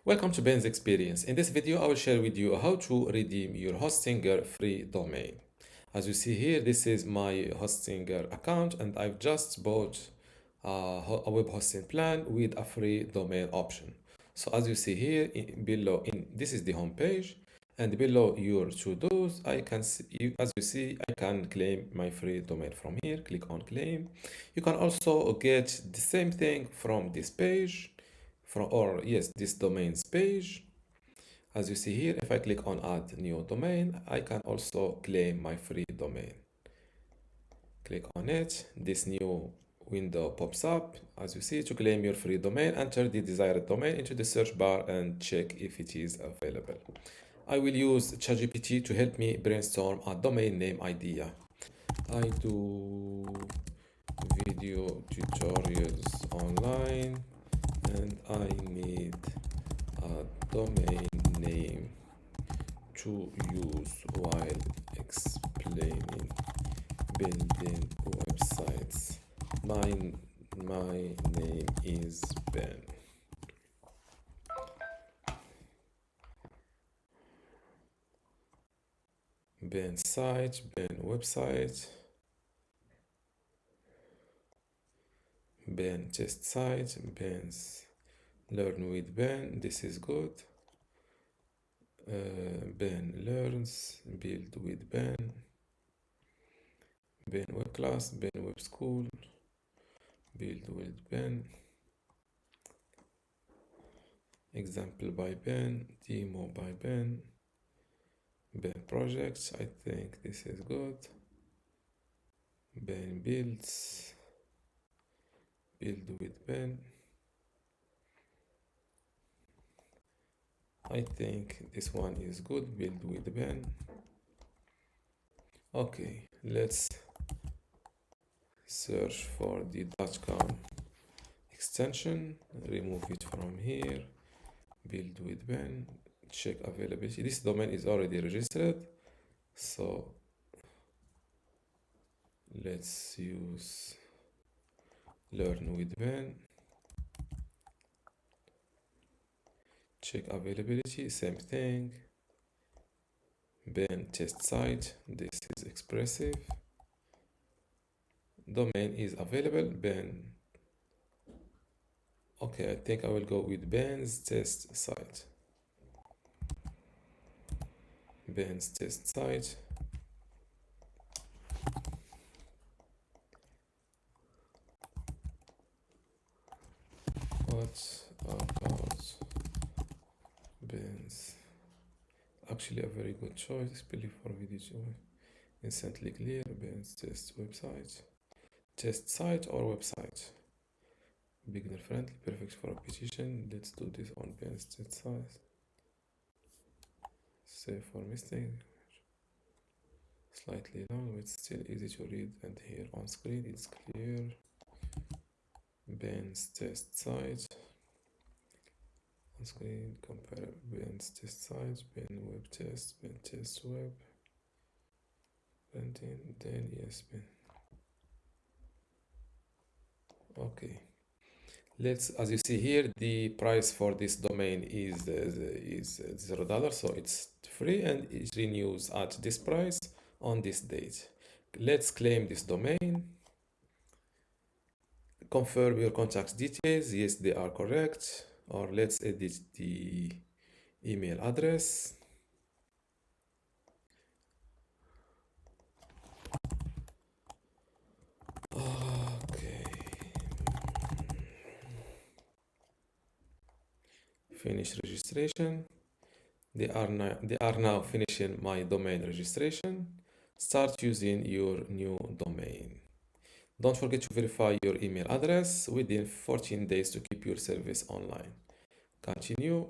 Welcome to Ben's Experience. In this video, I will share with you how to redeem your Hostinger free domain. As you see here, this is my Hostinger account and I've just bought a web hosting plan with a free domain option. So as you see here this is the home page, and below your to-dos, I can see, as you see, I can claim my free domain from here. Click on claim. You can also get the same thing from this page, this domains page. As you see here, if I click on add new domain, I can also claim my free domain. Click on it. This new window pops up. As you see, to claim your free domain, enter the desired domain into the search bar and check if it is available. I will use ChatGPT to help me brainstorm a domain name idea. I do video tutorials online and I need a domain name to use while explaining building websites. My name is Ben. Ben site, Ben website, Ben test site, Ben's learn with Ben. This is good. Ben learns, build with Ben. Ben web class, Ben web school, build with Ben. Example by Ben, demo by Ben. Ben projects, I think this is good. Ben builds, build with Ben. I think this one is good, build with Ben. Okay, let's search for the .com extension, remove it from here, build with Ben, check availability. This domain is already registered, so let's use learn with Ben. Check availability, same thing. Ben test site, this is expressive. Domain is available, Ben. Okay, I think I will go with Ben's test site. Ben's test site. What about Ben's? Actually, a very good choice, especially for video joy. Instantly clear. Ben's test website. Test site or website? Beginner friendly, perfect for repetition. Let's do this on Ben's test site. Save for mistake. Slightly long, but still easy to read, and here on screen it's clear. Ben's test site. On screen, compare Ben's test site, Ben web test, Ben test web. Then yes, Ben. Okay. As you see here, the price for this domain is $0, so it's free and it renews at this price on this date. Let's claim this domain. Confirm your contact details. Yes, they are correct. Or let's edit the email address. Okay. Finish registration. They are now finishing my domain registration. Start using your new domain. Don't forget to verify your email address within 14 days to keep your service online. Continue.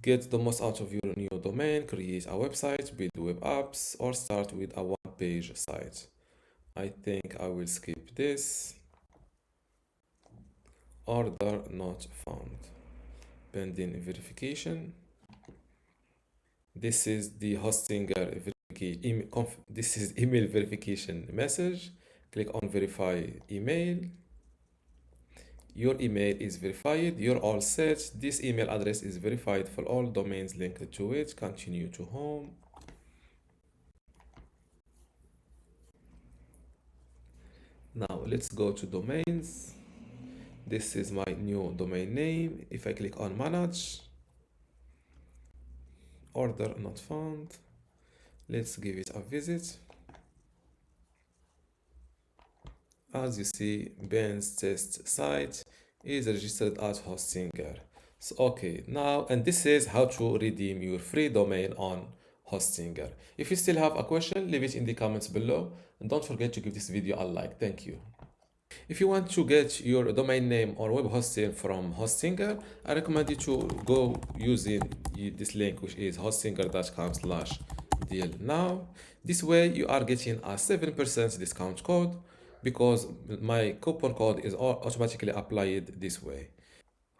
Get the most out of your new domain, create a website, build web apps, or start with a one-page site. I think I will skip this. Order not found. Pending verification. This is the Hostinger this is email verification message. Click on verify email. Your email is verified. You're all set. This email address is verified for all domains linked to it. Continue to home. Now let's go to domains. This is my new domain name. If I click on manage, order not found. Let's give it a visit. As you see, Ben's test site is registered as Hostinger. So, okay, now, and this is how to redeem your free domain on Hostinger. If you still have a question, leave it in the comments below. And don't forget to give this video a like. Thank you. If you want to get your domain name or web hosting from Hostinger, I recommend you to go using this link, which is hostinger.com/deal now. This way you are getting a 7% discount code because my coupon code is automatically applied this way.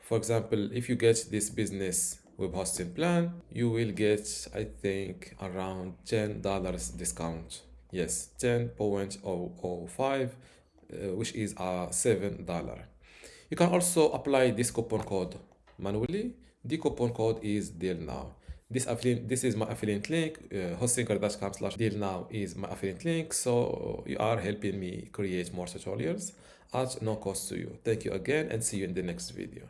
For example, if you get this business web hosting plan, you will get, I think, around $10 discount. Yes, 10.005, which is a $7. You can also apply this coupon code manually. The coupon code is deal now. This is my affiliate link. Hostinger.com/deal now is my affiliate link. So you are helping me create more tutorials at no cost to you. Thank you again and see you in the next video.